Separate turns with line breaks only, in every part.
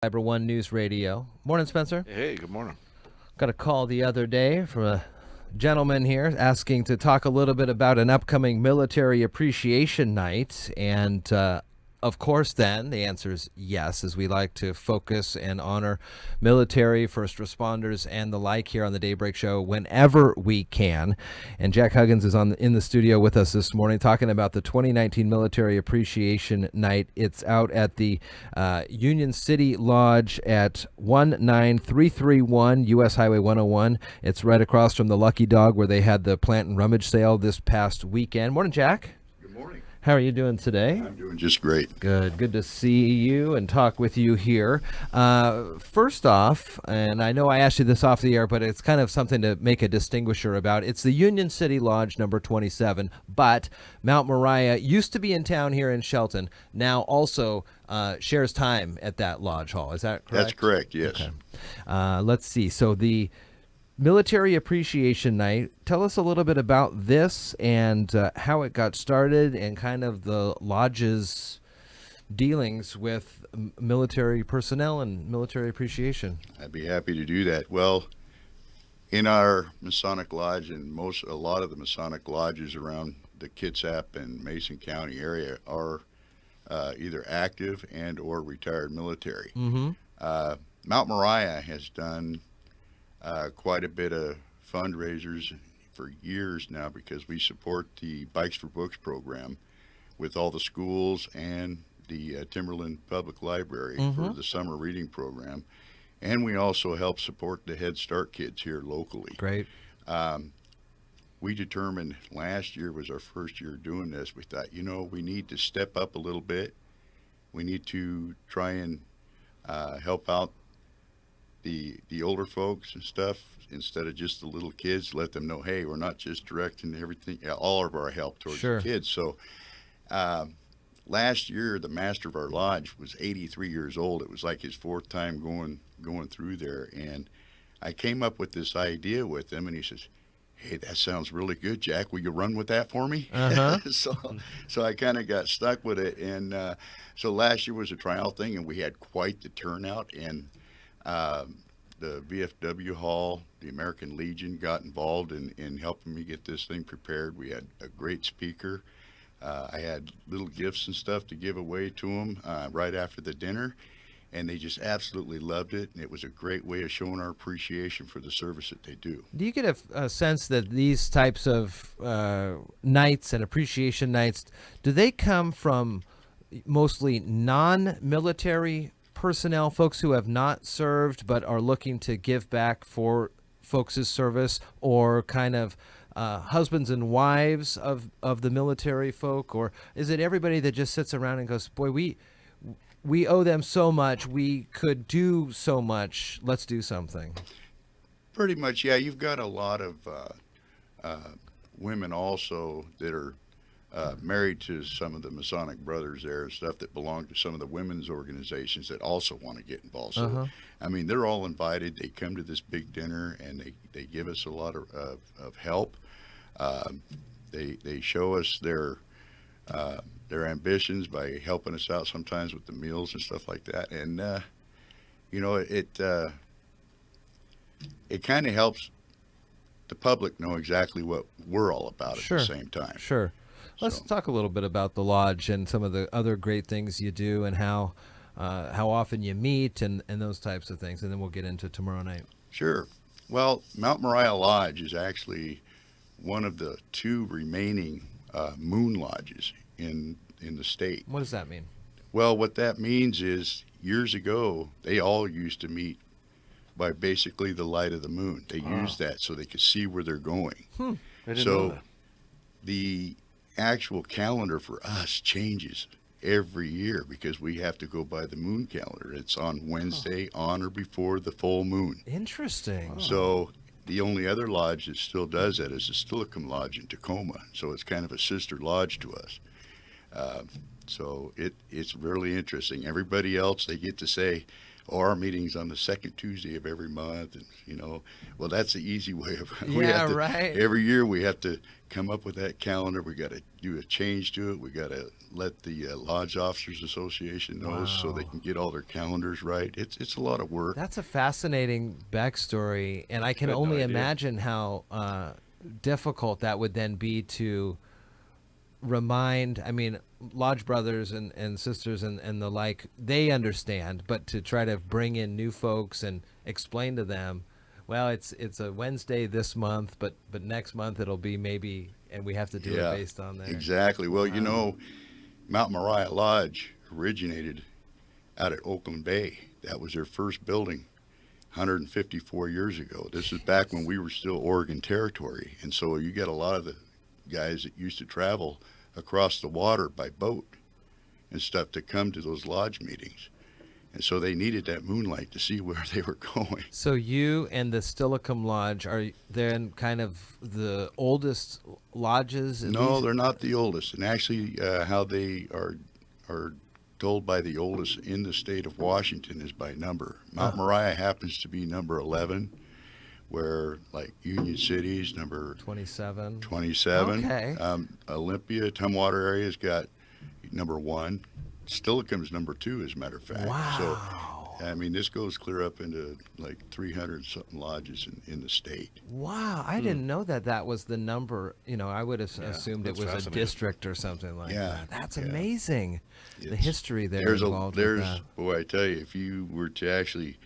Cyber One News Radio. Morning, Spencer.
Hey, good morning.
Got a call the other day from a gentleman here asking to talk a little bit about an upcoming military appreciation night. And of course, then, the answer is yes, as we like to focus and honor military, first responders, and the like here on the Daybreak Show whenever we can. And Jack Huggins is in the studio with us this morning talking about the 2019 Military Appreciation Night. It's out at the Union City Lodge at 19331 U.S. Highway 101. It's right across from the Lucky Dog where they had the plant and rummage sale this past weekend. Morning, Jack.
Good morning.
How are you doing today?
I'm doing just great.
Good to see you and talk with you here. First off, and I know I asked you this off the air, but it's kind of something to make a distinguisher about. It's the Union City Lodge number 27, but Mount Moriah used to be in town here in Shelton, now also shares time at that lodge hall. Is that correct?
That's correct, yes.
Okay. Let's see. So the Military Appreciation Night, tell us a little bit about this and how it got started and kind of the lodge's dealings with military personnel and military appreciation.
I'd be happy to do that. Well, in our Masonic Lodge and a lot of the Masonic lodges around the Kitsap and Mason County area are either active and or retired military.
Mm-hmm.
Mount Moriah has done quite a bit of fundraisers for years now because we support the Bikes for Books program with all the schools and the Timberland Public Library for the summer reading program. And we also help support the Head Start kids here locally.
Great.
We determined last year was our first year doing this. We thought, we need to step up a little bit. We need to try and help out the older folks and stuff instead of just the little kids. Let them know, hey, we're not just directing everything, all of our help towards the kids. So last year, the master of our lodge was 83 years old. It was like his fourth time going through there, and I came up with this idea with him, and he says, hey, that sounds really good, Jack. Will you run with that for me? So I kind of got stuck with it, and so last year was a trial thing, and we had quite the turnout, and the VFW Hall, the American Legion got involved in helping me get this thing prepared. We had a great speaker. I had little gifts and stuff to give away to them right after the dinner, and they just absolutely loved it. And it was a great way of showing our appreciation for the service that they do.
Do you get a sense that these types of nights and appreciation nights, do they come from mostly non-military personnel, folks who have not served but are looking to give back for folks' service, or kind of husbands and wives of the military folk? Or is it everybody that just sits around and goes, boy, we owe them so much, we could do so much, let's do something?
Pretty much, yeah. You've got a lot of women also that are married to some of the Masonic brothers there and stuff that belong to some of the women's organizations that also want to get involved. So, I mean, they're all invited. They come to this big dinner, and they give us a lot of help. They show us their ambitions by helping us out sometimes with the meals and stuff like that. And, it kind of helps the public know exactly what we're all about at the same time.
Sure. Let's talk a little bit about the lodge and some of the other great things you do and how often you meet and those types of things, and then we'll get into tomorrow night.
Sure. Well, Mount Moriah Lodge is actually one of the two remaining moon lodges in the state.
What does that mean?
Well, what that means is years ago, they all used to meet by basically the light of the moon. They used that so they could see where they're going.
I didn't know that.
The actual calendar for us changes every year because we have to go by the moon calendar. It's on Wednesday on or before the full moon.
Interesting.
So the only other lodge that still does that is the Stillicum Lodge in Tacoma. So it's kind of a sister lodge to us. So it's really interesting. Everybody else, they get to say, or our meeting's on the second Tuesday of every month, and well, that's the easy way of.
Right.
Every year we have to come up with that calendar. We got to do a change to it. We got to let the Lodge Officers Association know so they can get all their calendars right. It's a lot of work.
That's a fascinating backstory, and I can only imagine how difficult that would then be to remind. I mean, Lodge brothers and sisters and the like, they understand, but to try to bring in new folks and explain to them, well, it's a Wednesday this month, but next month it'll be maybe, and we have to do it based on that.
Exactly. Well, Mount Moriah Lodge originated out at Oakland Bay. That was their first building 154 years ago. This is back when we were still Oregon Territory. And so you get a lot of the guys that used to travel across the water by boat and stuff to come to those lodge meetings. And so they needed that moonlight to see where they were going.
So you and the Stillicum Lodge are then kind of the oldest lodges?
No, they're not the oldest. And actually, how they are told by the oldest in the state of Washington is by number. Mount Moriah happens to be number 11, where like Union City's number
27.
Okay. Olympia, Tumwater area's got number 1. Stillicum's number 2, as a matter of fact.
Wow.
So, I mean, this goes clear up into like 300 something lodges in the state.
Wow, I didn't know that was the number. I would have assumed it was a district or something like that. That's amazing. The history involved with that.
Boy, I tell you, if you were to actually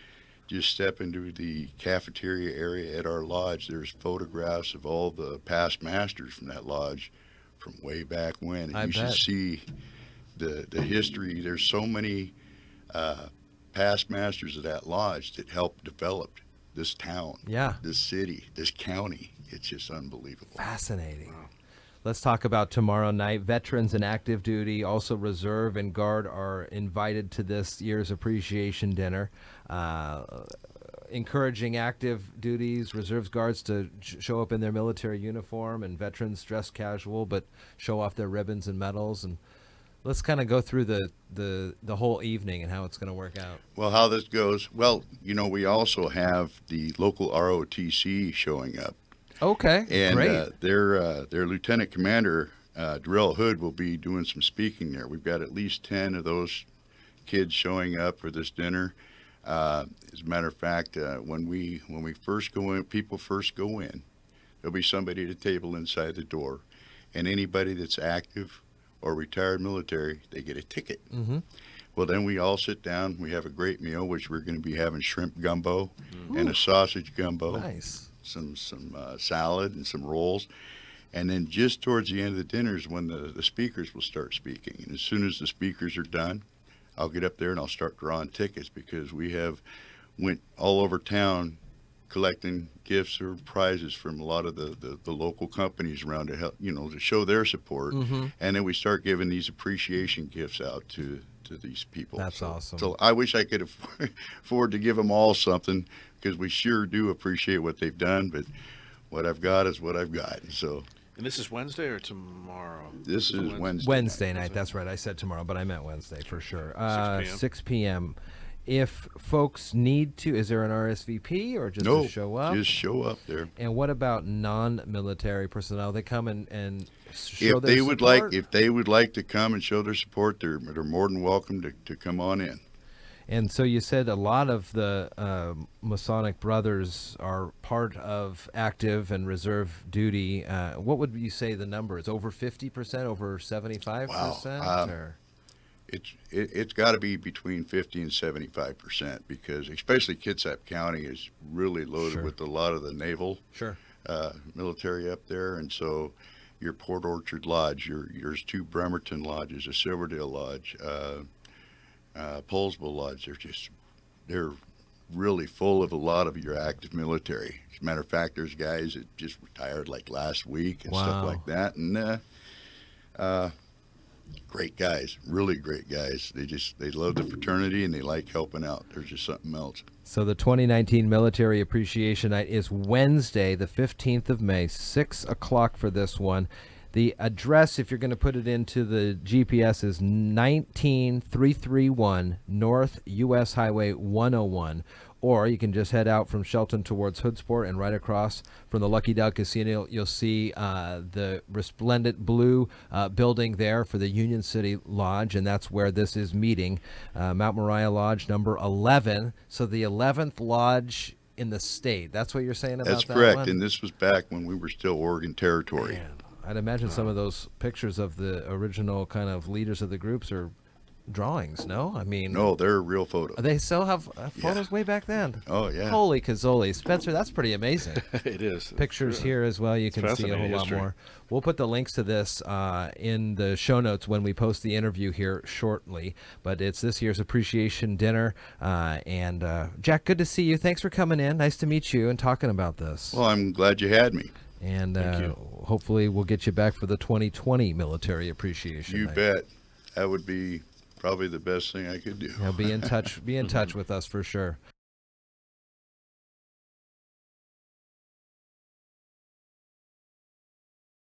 just step into the cafeteria area at our lodge, there's photographs of all the past masters from that lodge from way back when. And you should see the history. There's so many past masters of that lodge that helped develop this town, this city, this county. It's just unbelievable.
Fascinating. Wow. Let's talk about tomorrow night. Veterans and active duty, also reserve and guard, are invited to this year's appreciation dinner. Encouraging active duties, reserves guards to show up in their military uniform, and veterans dress casual but show off their ribbons and medals. And let's kind of go through the whole evening and how it's going to work out.
Well, how this goes, we also have the local ROTC showing up.
Okay,
and
great.
Their lieutenant commander, Darrell Hood, will be doing some speaking there. We've got at least 10 of those kids showing up for this dinner. As a matter of fact, when we first go in, people first go in, there'll be somebody at a table inside the door, and anybody that's active or retired military, they get a ticket.
Mm-hmm.
Well, then we all sit down. We have a great meal, which we're going to be having shrimp gumbo and a sausage gumbo.
Nice.
Some salad and some rolls. And then just towards the end of the dinner is when the speakers will start speaking. And as soon as the speakers are done, I'll get up there and I'll start drawing tickets, because we went all over town collecting gifts or prizes from a lot of the local companies around to help, to show their support.
Mm-hmm.
And then we start giving these appreciation gifts out to these people.
That's awesome.
So I wish I could afford to give them all something, because we sure do appreciate what they've done, but what I've got is what I've got. So.
And this is Wednesday or tomorrow?
This is Wednesday.
Wednesday night. That's right. I said tomorrow, but I meant Wednesday for sure.
6
p.m. If folks need to, is there an RSVP or just to show up?
Just show up there.
And what about non-military personnel? They come and show
if
their
they would
support?
if they would like to come and show their support, they're more than welcome to come on in.
And so you said a lot of the Masonic brothers are part of active and reserve duty. What would you say the number is? Over 50%? Over 75%?
Wow. It's got to be between 50 and 75%, because especially Kitsap County is really loaded with a lot of the naval military up there. And so your Port Orchard Lodge, yours 2 Bremerton Lodges, a Silverdale Lodge, Polesville Lodge, they're really full of a lot of your active military. As a matter of fact, there's guys that just retired like last week and stuff like that. And great guys, really great guys. They love the fraternity and they like helping out. There's just something else.
So the 2019 Military Appreciation Night is Wednesday, the 15th of May, 6 o'clock for this one. The address, if you're going to put it into the GPS, is 19331 North US Highway 101. Or you can just head out from Shelton towards Hoodsport, and right across from the Lucky Dog Casino, you'll see the resplendent blue building there for the Union City Lodge, and that's where this is meeting. Mount Moriah Lodge number 11. So the 11th lodge in the state. That's what you're saying about
That's
that
correct,
one?
and this was back when we were still Oregon Territory.
Man, I'd imagine some of those pictures of the original kind of leaders of the groups are drawings, no? I mean,
No, they're real photos.
they still have photos
Yeah.
way back then.
Oh, yeah.
Holy cazoli. Spencer, that's pretty amazing.
It is.
Pictures here as well. You can see a whole
fascinating
lot
history.
more. We'll put the links to this in the show notes when we post the interview here shortly. But it's this year's appreciation dinner. And Jack, good to see you. Thanks for coming in. Nice to meet you and talking about this.
Well, I'm glad you had me.
And
Thank you.
hopefully we'll get you back for the 2020 Military Appreciation
You
Night.
bet. That would be probably the best thing I could do.
Be in touch with us for sure.